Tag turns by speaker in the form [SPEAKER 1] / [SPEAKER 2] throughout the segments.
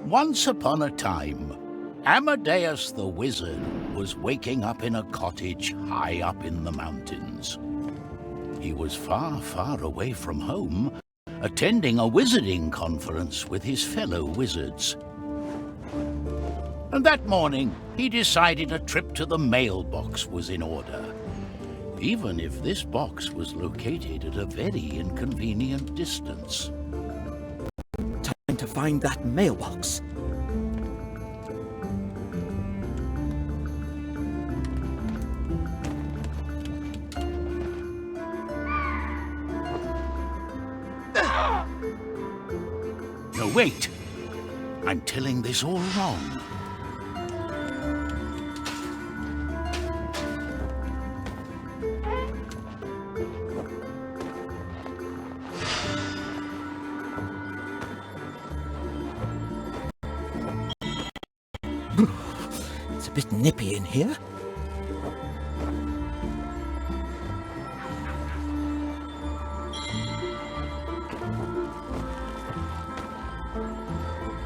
[SPEAKER 1] Once upon a time, Amadeus the wizard was waking up in a cottage high up in the mountains. He was far, far away from home, attending a wizarding conference with his fellow wizards. And that morning, he decided a trip to the mailbox was in order, even if this box was located at a very inconvenient distance.
[SPEAKER 2] Time to find that mailbox.
[SPEAKER 1] No, wait. I'm telling this all wrong.
[SPEAKER 2] It's a bit nippy in here.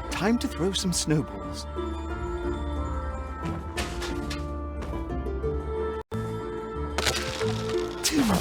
[SPEAKER 2] Time to throw some snowballs. Timber!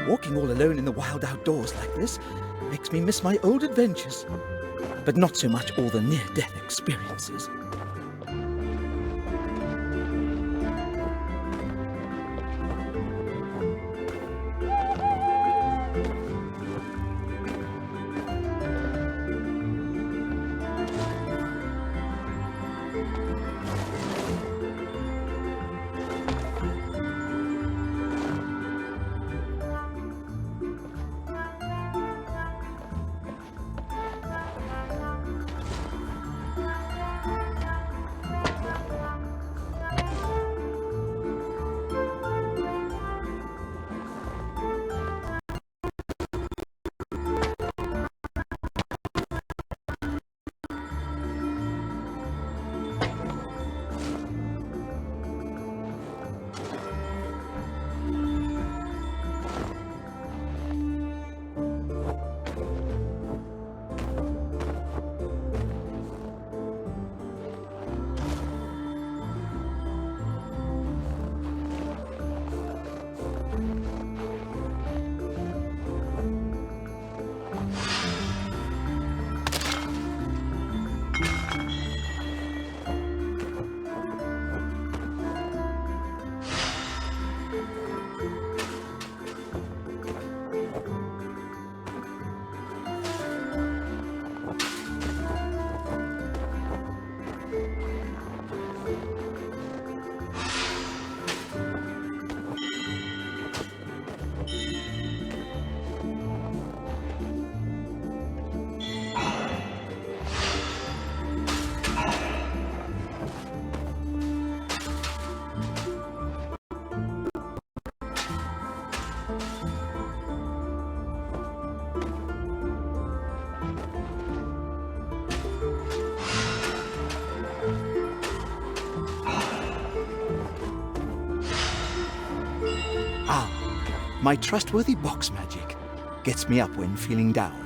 [SPEAKER 2] Walking all alone in the wild outdoors like this makes me miss my old adventures, but not so much all the near-death experiences. My trustworthy box magic gets me up when feeling down.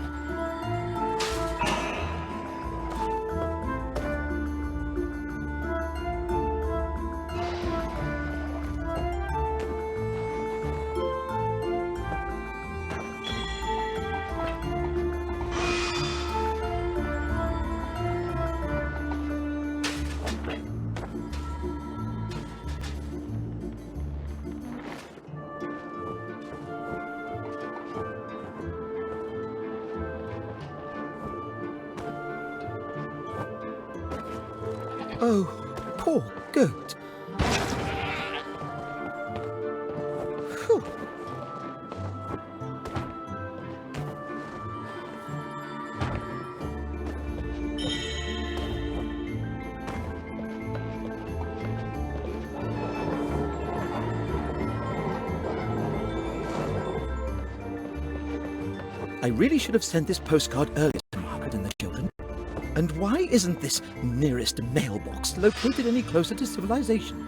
[SPEAKER 2] Oh, poor goat. Phew. I really should have sent this postcard earlier to Margaret and the children. And why isn't this nearest mailbox located any closer to civilization?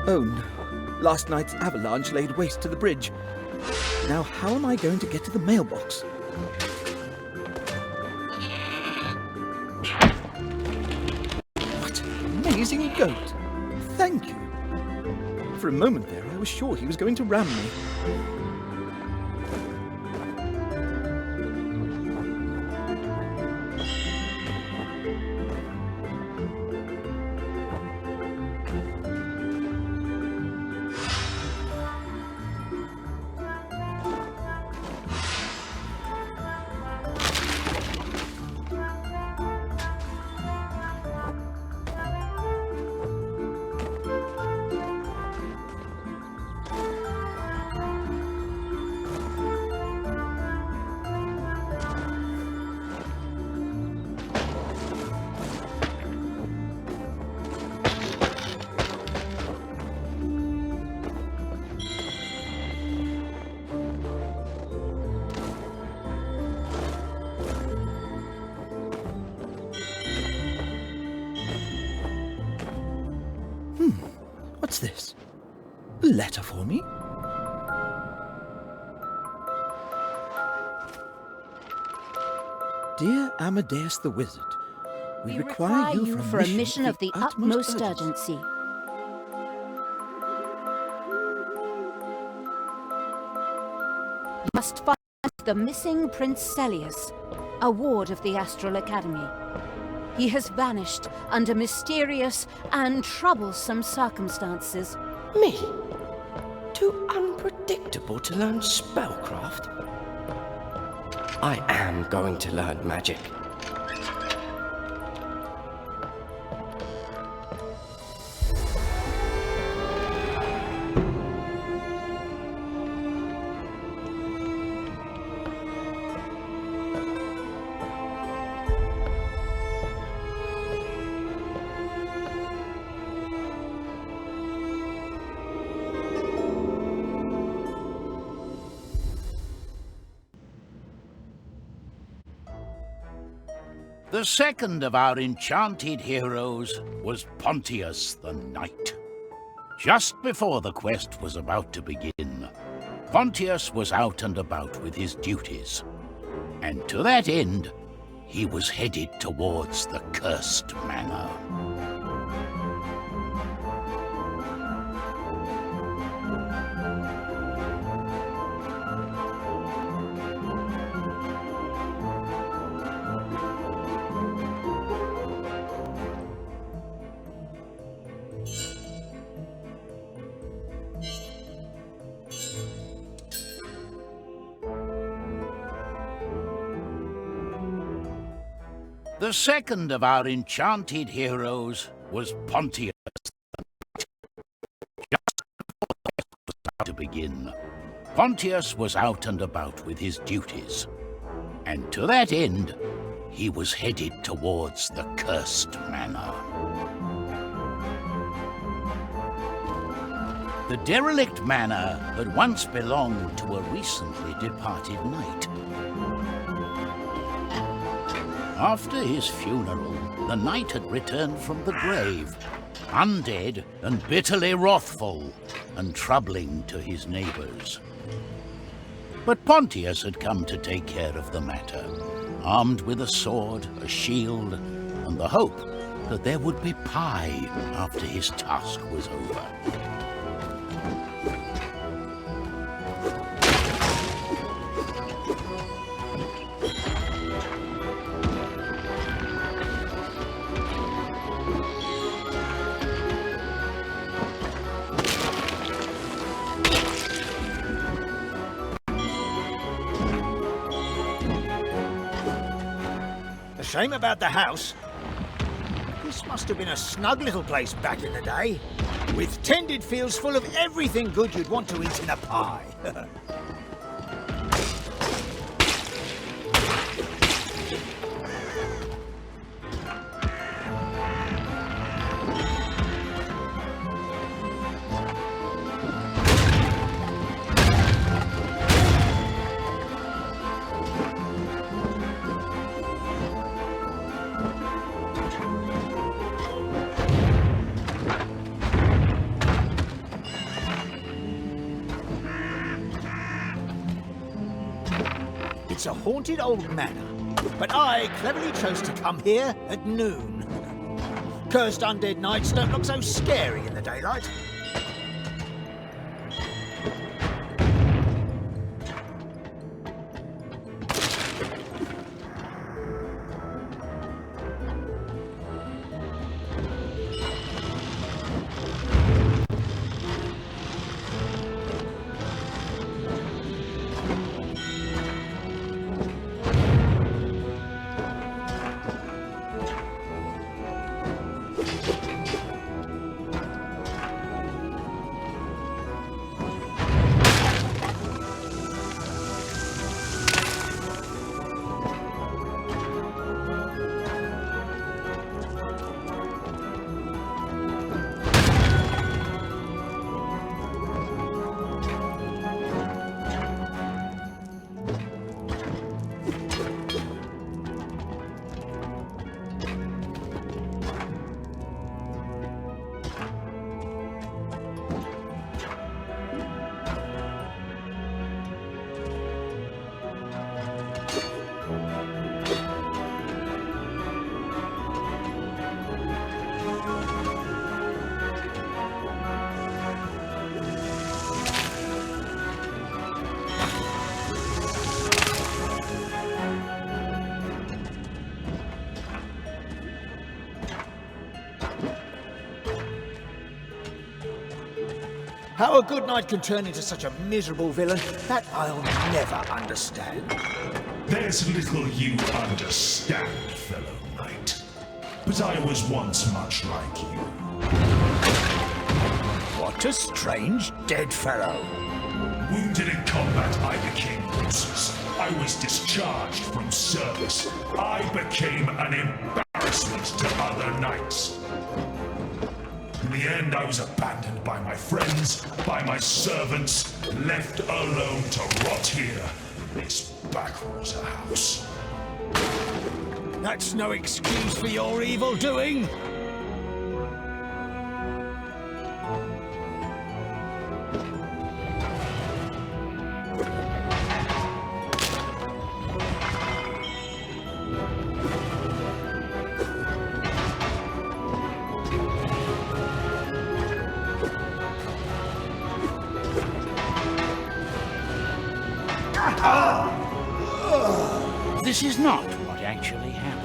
[SPEAKER 2] Oh no, last night's avalanche laid waste to the bridge. Now how am I going to get to the mailbox? What an amazing goat! Thank you. For a moment there, I was sure he was going to ram me. What's this? A letter for me? Dear Amadeus the Wizard, we require you for a mission of the utmost urgency.
[SPEAKER 3] You must find the missing Prince Celius, a ward of the Astral Academy. He has vanished under mysterious and troublesome circumstances.
[SPEAKER 4] Me? Too unpredictable to learn spellcraft? I am going to learn magic.
[SPEAKER 1] The second of our enchanted heroes was Pontius the Knight. Just before the quest was about to begin, Pontius was out and about with his duties, and to that end, he was headed towards the Cursed Manor. The second of our enchanted heroes was Pontius the Knight. Just before the quest was about to begin, Pontius was out and about with his duties, and to that end, he was headed towards the Cursed Manor. The derelict manor had once belonged to a recently departed knight. After his funeral, the knight had returned from the grave, undead and bitterly wrathful, and troubling to his neighbours. But Pontius had come to take care of the matter, armed with a sword, a shield, and the hope that there would be pie after his task was over.
[SPEAKER 5] The shame about the house. This must have been a snug little place back in the day, with tended fields full of everything good you'd want to eat in a pie. It's a haunted old manor, but I cleverly chose to come here at noon. Cursed undead knights don't look so scary in the daylight. How a good knight can turn into such a miserable villain, that I'll never understand.
[SPEAKER 6] There's little you understand, fellow knight. But I was once much like you.
[SPEAKER 5] What a strange dead fellow.
[SPEAKER 6] Wounded in combat, I became useless. I was discharged from service. I became an embarrassment to other knights. In the end, I was abandoned by my friends, by my servants, left alone to rot here in this backwater house.
[SPEAKER 5] That's no excuse for your evil doing.
[SPEAKER 1] This is not what actually happened.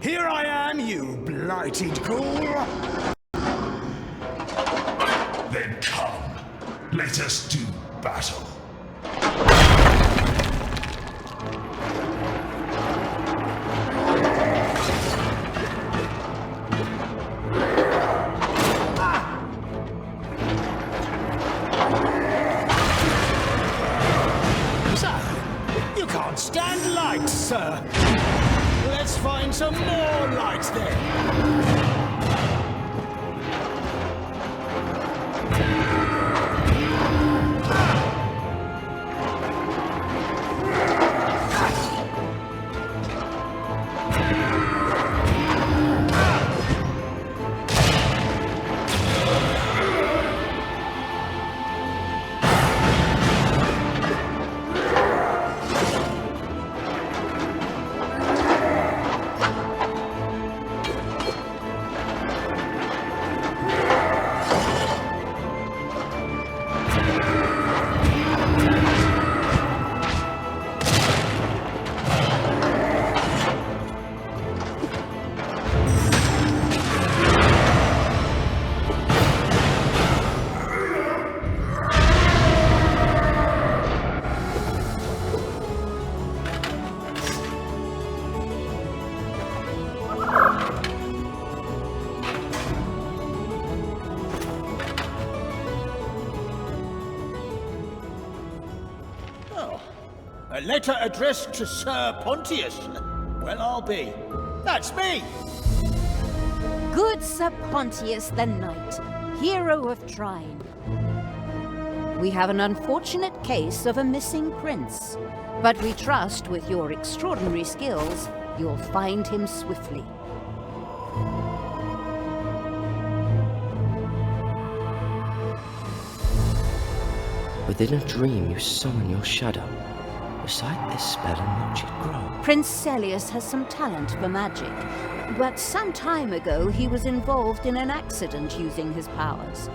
[SPEAKER 5] Here I am, you blighted ghoul!
[SPEAKER 6] Then come. Let us do battle.
[SPEAKER 5] Stand light, sir. Let's find some more lights then. A letter addressed to Sir Pontius. Well, I'll be. That's me!
[SPEAKER 3] Good Sir Pontius the Knight, hero of Trine. We have an unfortunate case of a missing prince, but we trust with your extraordinary skills, you'll find him swiftly.
[SPEAKER 4] Within a dream, you summon your shadow. Recite this spell and watch it grow.
[SPEAKER 3] Prince Celius has some talent for magic, but some time ago he was involved in an accident using his powers.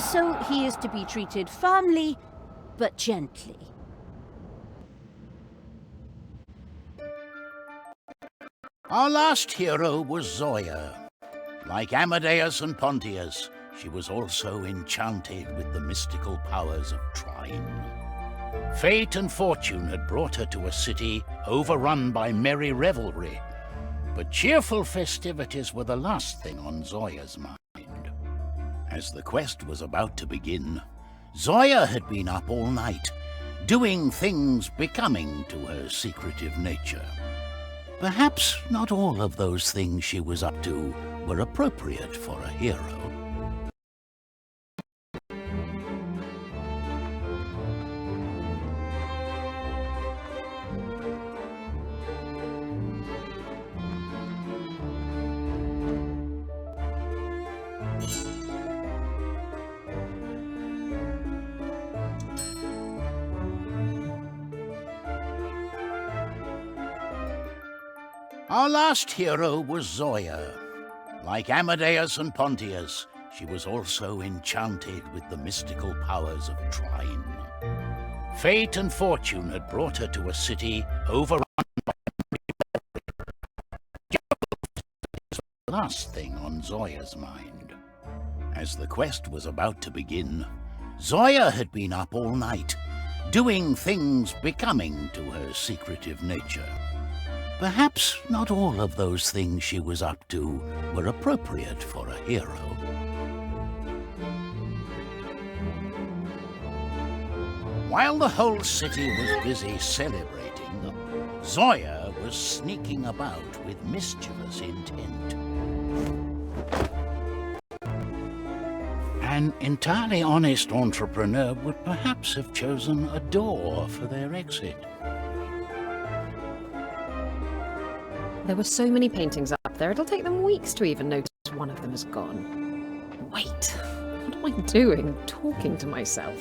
[SPEAKER 3] So he is to be treated firmly, but gently.
[SPEAKER 1] Our last hero was Zoya. Like Amadeus and Pontius, she was also enchanted with the mystical powers of Trine. Fate and fortune had brought her to a city overrun by merry revelry, but cheerful festivities were the last thing on Zoya's mind. As the quest was about to begin, Zoya had been up all night, doing things becoming to her secretive nature. Perhaps not all of those things she was up to were appropriate for a hero. Our last hero was Zoya. Like Amadeus and Pontius, she was also enchanted with the mystical powers of Trine. Fate and fortune had brought her to a city overrun by the last thing on Zoya's mind. As the quest was about to begin, Zoya had been up all night, doing things becoming to her secretive nature. Perhaps not all of those things she was up to were appropriate for a hero. While the whole city was busy celebrating, Zoya was sneaking about with mischievous intent. An entirely honest entrepreneur would perhaps have chosen a door for their exit.
[SPEAKER 7] There were so many paintings up there, it'll take them weeks to even notice one of them is gone. Wait, what am I doing? Talking to myself.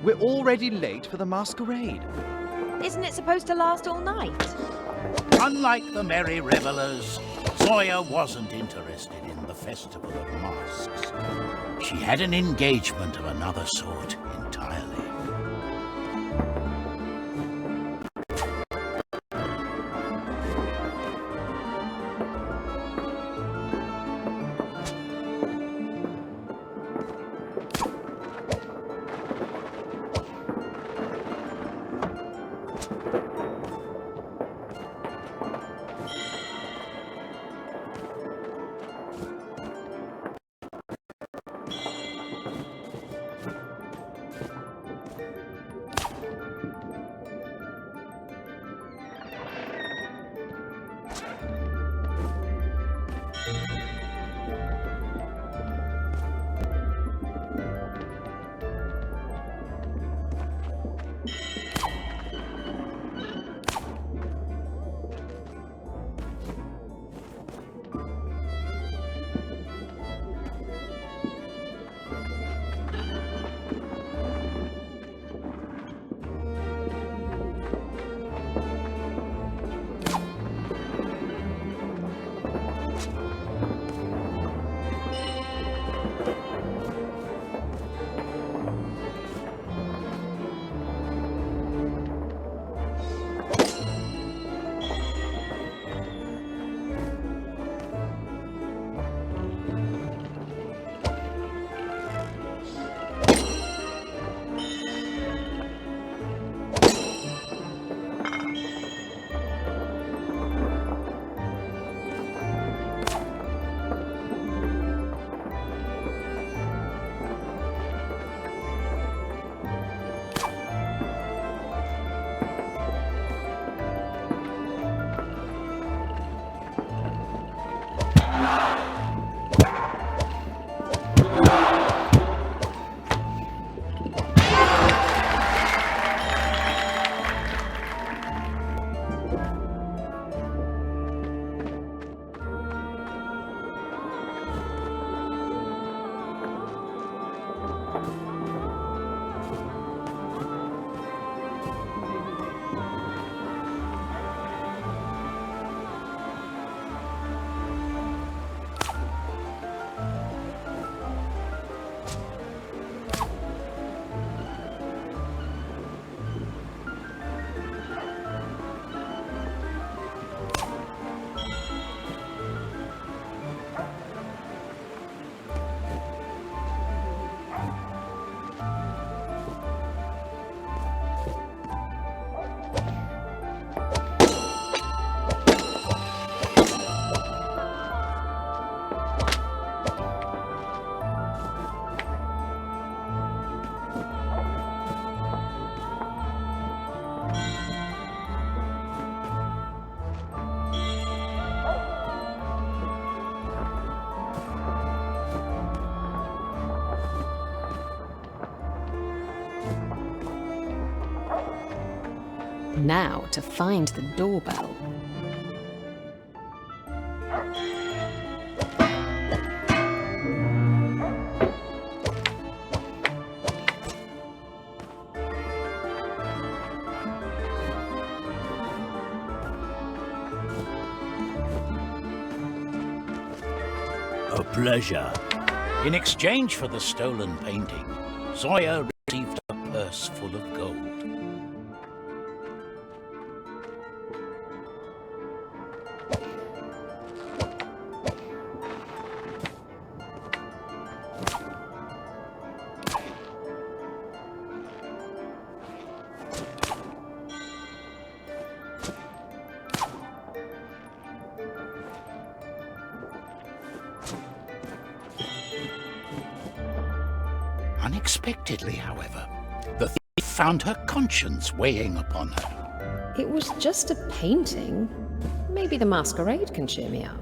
[SPEAKER 2] We're already late for the masquerade.
[SPEAKER 8] Isn't it supposed to last all night?
[SPEAKER 1] Unlike the merry revelers, Zoya wasn't interested in the Festival of Masks. She had an engagement of another sort entirely.
[SPEAKER 7] Now to find the doorbell.
[SPEAKER 1] A pleasure. In exchange for the stolen painting, Zoya received a purse full of gold. Unexpectedly, however, the thief found her conscience weighing upon her.
[SPEAKER 7] It was just a painting. Maybe the masquerade can cheer me up.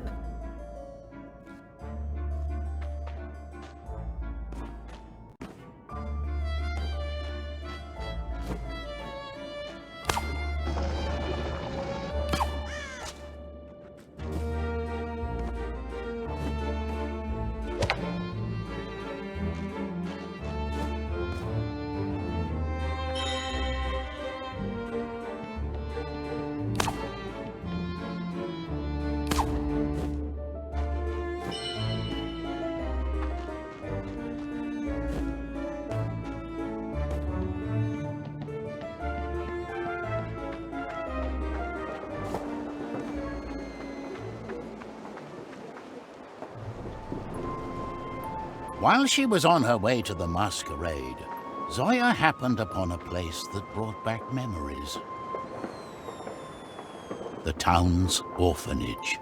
[SPEAKER 1] While she was on her way to the masquerade, Zoya happened upon a place that brought back memories. The town's orphanage.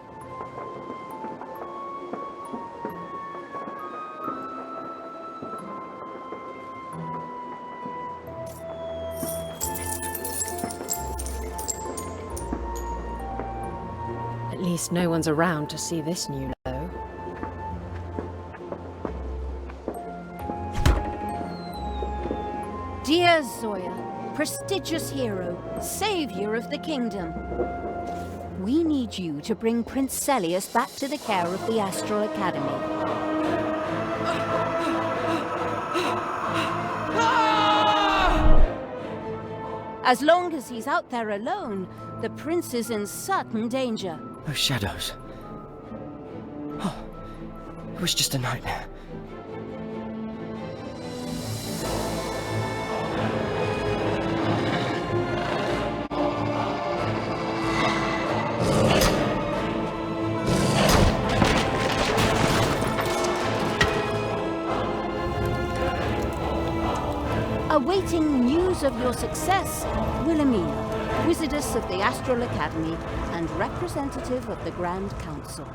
[SPEAKER 7] At least no one's around to see this new low.
[SPEAKER 3] Dear Zoya, prestigious hero, savior of the kingdom, we need you to bring Prince Celius back to the care of the Astral Academy. As long as he's out there alone, the prince is in certain danger.
[SPEAKER 4] Those shadows. Oh, it was just a nightmare.
[SPEAKER 3] Awaiting news of your success, Wilhelmina, Wizardess of the Astral Academy and representative of the Grand Council.